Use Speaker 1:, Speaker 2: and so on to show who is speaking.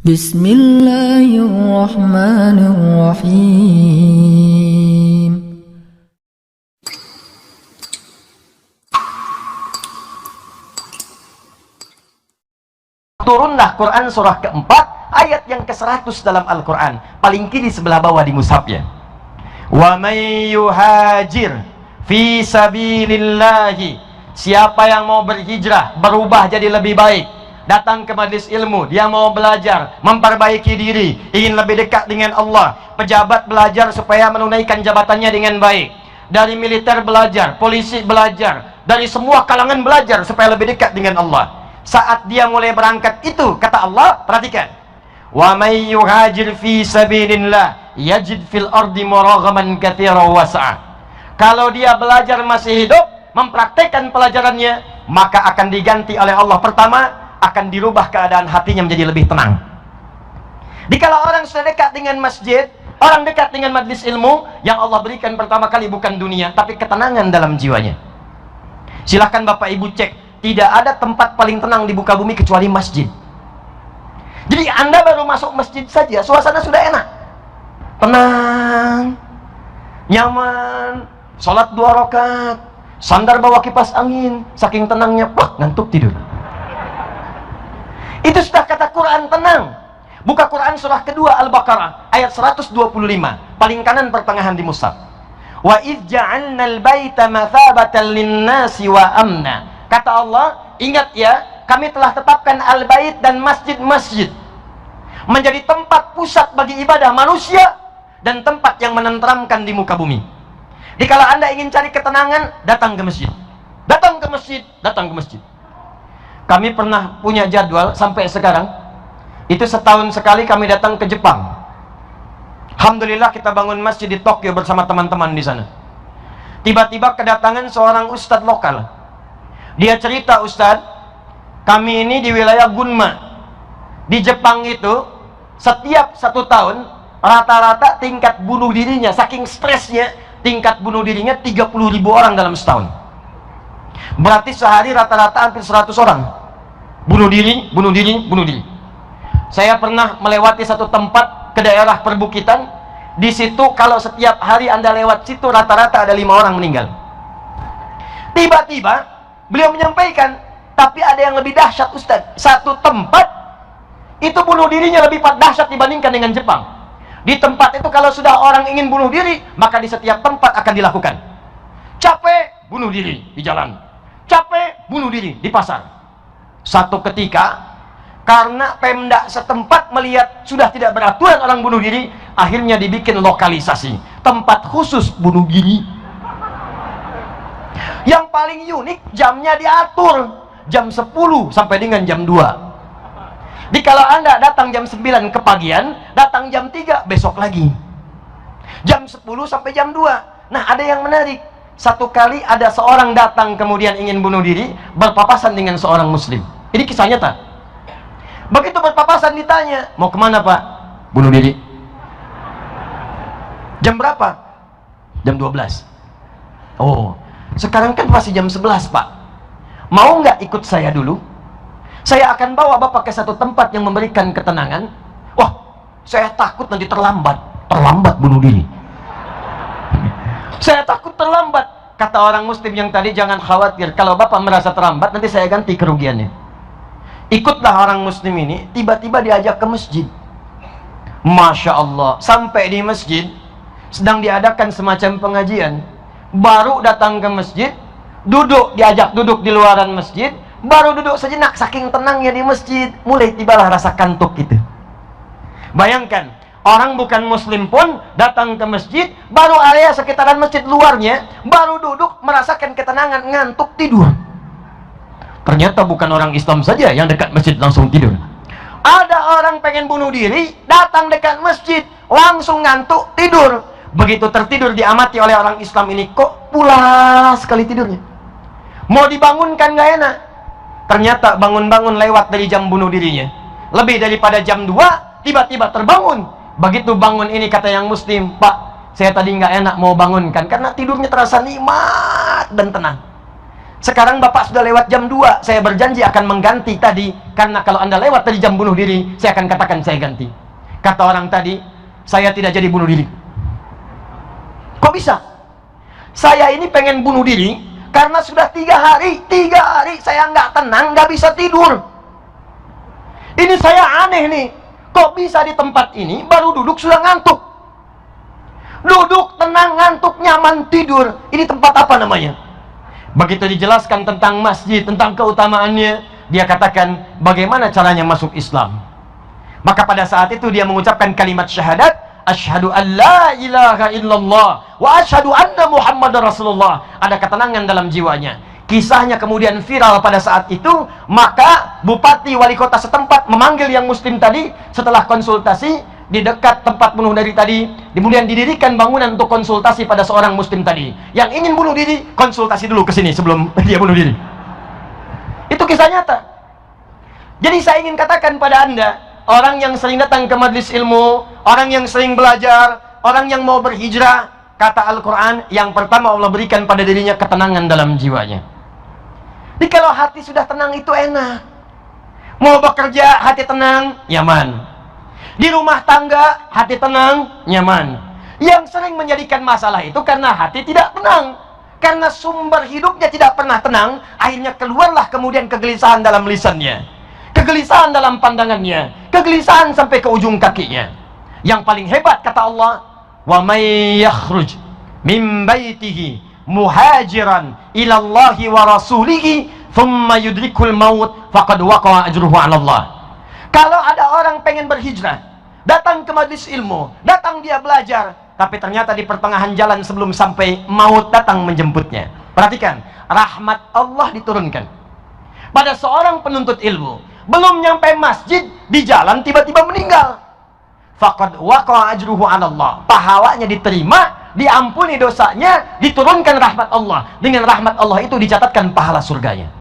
Speaker 1: Bismillahirrahmanirrahim.
Speaker 2: Turunlah Quran surah keempat, ayat yang ke-100 dalam Al-Quran, paling kiri sebelah bawah di mushafnya. Wa may yuhajir fi sabilillahi, siapa yang mau berhijrah, berubah jadi lebih baik, datang ke majlis ilmu, dia mau belajar, memperbaiki diri, ingin lebih dekat dengan Allah. Pejabat belajar supaya menunaikan jabatannya dengan baik, dari militer belajar, polisi belajar, dari semua kalangan belajar supaya lebih dekat dengan Allah. Saat dia mulai berangkat itu, kata Allah, perhatikan, wa may yuhajir fi sabilillah yajid fil ardi muraghaman katsiran wasa'a. Kalau dia belajar masih hidup, mempraktekkan pelajarannya, maka akan diganti oleh Allah. Pertama, akan dirubah keadaan hatinya menjadi lebih tenang. Dikala orang sudah dekat dengan masjid, orang dekat dengan majlis ilmu, yang Allah berikan pertama kali bukan dunia, tapi ketenangan dalam jiwanya. Silahkan Bapak Ibu cek, tidak ada tempat paling tenang di muka bumi kecuali masjid. Jadi Anda baru masuk masjid saja, suasana sudah enak, tenang, nyaman, sholat 2 rakaat, sandar bawa kipas angin, saking tenangnya, ngantuk tidur. Itu sudah kata Quran tenang. Buka Quran surah kedua Al-Baqarah ayat 125, paling kanan pertengahan di mushaf. Wa idh ja'alnal baita mathabatan lin-nasi wa amna. Kata Allah, ingat ya, kami telah tetapkan al-bait dan masjid-masjid menjadi tempat pusat bagi ibadah manusia dan tempat yang menenteramkan di muka bumi. Jikalau Anda ingin cari ketenangan, datang ke masjid. Datang ke masjid, datang ke masjid. Kami pernah punya jadwal sampai sekarang, itu setahun sekali kami datang ke Jepang. Alhamdulillah kita bangun masjid di Tokyo bersama teman-teman di sana. Tiba-tiba kedatangan seorang ustadz lokal. Dia cerita, Ustadz, kami ini di wilayah Gunma, di Jepang itu, setiap 1 tahun, rata-rata tingkat bunuh dirinya, saking stresnya, tingkat bunuh dirinya 30.000 orang dalam setahun. Berarti sehari rata-rata hampir 100 orang. Bunuh diri, bunuh diri, bunuh diri. Saya pernah melewati satu tempat ke daerah perbukitan, di situ kalau setiap hari Anda lewat situ, rata-rata ada 5 orang meninggal. Tiba-tiba, beliau menyampaikan, tapi ada yang lebih dahsyat Ustadz. Satu tempat itu bunuh dirinya lebih dahsyat dibandingkan dengan Jepang. Di tempat itu kalau sudah orang ingin bunuh diri, maka di setiap tempat akan dilakukan. Capek, bunuh diri di jalan. Capek, bunuh diri di pasar. Satu ketika, karena Pemda setempat melihat sudah tidak beraturan orang bunuh diri, akhirnya dibikin lokalisasi tempat khusus bunuh diri. Yang paling unik, jamnya diatur jam 10 sampai dengan jam 2. Jadi kalau Anda datang jam 9 kepagian, datang jam 3 besok lagi, jam 10 sampai jam 2. Nah, ada yang menarik. Satu kali ada seorang datang kemudian ingin bunuh diri, berpapasan dengan seorang muslim. Ini kisah nyata. Begitu berpapasan ditanya, mau kemana Pak? Bunuh diri. Jam berapa? Jam 12. Oh, sekarang kan masih jam 11 Pak, mau nggak ikut saya dulu? Saya akan bawa Bapak ke satu tempat yang memberikan ketenangan. Wah, saya takut nanti terlambat bunuh diri. Saya takut terlambat. Kata orang muslim yang tadi, jangan khawatir, kalau Bapak merasa terlambat, nanti saya ganti kerugiannya. Ikutlah orang muslim ini, tiba-tiba diajak ke masjid. Masya Allah, sampai di masjid sedang diadakan semacam pengajian. Baru datang ke masjid, diajak duduk di luaran masjid, baru duduk sejenak, saking tenangnya di masjid, mulai tibalah rasa kantuk gitu. Bayangkan, orang bukan muslim pun datang ke masjid, baru area sekitaran masjid luarnya, baru duduk merasakan ketenangan, ngantuk tidur. Ternyata bukan orang Islam saja yang dekat masjid langsung tidur. Ada orang pengen bunuh diri, datang dekat masjid, langsung ngantuk tidur. Begitu tertidur diamati oleh orang Islam ini, kok pulas sekali tidurnya, mau dibangunkan gak enak. Ternyata bangun-bangun lewat dari jam bunuh dirinya, lebih daripada jam 2, tiba-tiba terbangun. Begitu bangun ini, kata yang muslim, Pak, saya tadi gak enak mau bangunkan karena tidurnya terasa nikmat dan tenang. Sekarang Bapak sudah lewat jam 2, saya berjanji akan mengganti tadi, karena kalau Anda lewat tadi jam bunuh diri, saya akan katakan saya ganti. Kata orang tadi, saya tidak jadi bunuh diri. Kok bisa? Saya ini pengen bunuh diri karena sudah 3 hari saya nggak tenang, nggak bisa tidur. Ini saya aneh nih, kok bisa di tempat ini baru duduk sudah ngantuk? Duduk tenang, ngantuk, nyaman, tidur. Ini tempat apa namanya? Begitu dijelaskan tentang masjid, tentang keutamaannya, dia katakan bagaimana caranya masuk Islam. Maka pada saat itu dia mengucapkan kalimat syahadat, asyhadu an la ilaha illallah wa asyhadu anna muhammadar rasulullah. Ada ketenangan dalam jiwanya. Kisahnya kemudian viral pada saat itu. Maka bupati wali kota setempat memanggil yang muslim tadi. Setelah konsultasi di dekat tempat bunuh diri tadi, kemudian didirikan bangunan untuk konsultasi pada seorang muslim tadi. Yang ingin bunuh diri, konsultasi dulu ke sini sebelum dia bunuh diri. Itu kisah nyata. Jadi saya ingin katakan pada Anda, orang yang sering datang ke majelis ilmu, orang yang sering belajar, orang yang mau berhijrah, kata Al-Quran, yang pertama Allah berikan pada dirinya ketenangan dalam jiwanya. Jadi kalau hati sudah tenang itu enak. Mau bekerja, hati tenang, nyaman. Di rumah tangga, hati tenang, nyaman. Yang sering menjadikan masalah itu karena hati tidak tenang. Karena sumber hidupnya tidak pernah tenang, akhirnya keluarlah kemudian kegelisahan dalam lisannya, kegelisahan dalam pandangannya, kegelisahan sampai ke ujung kakinya. Yang paling hebat kata Allah, wa may yakhruj min baitihi muhajiran ila Allahi wa rasulihi thumma yudrikul maut faqad waqa'a ajruhu 'ala Allah. Kalau ada orang pengen berhijrah, datang ke majelis ilmu, datang dia belajar, tapi ternyata di pertengahan jalan sebelum sampai maut datang menjemputnya. Perhatikan, rahmat Allah diturunkan pada seorang penuntut ilmu. Belum nyampe masjid, di jalan tiba-tiba meninggal. Faqad waqa'a ajruhu 'ala Allah. Pahalanya diterima, diampuni dosanya, diturunkan rahmat Allah. Dengan rahmat Allah itu dicatatkan pahala surganya.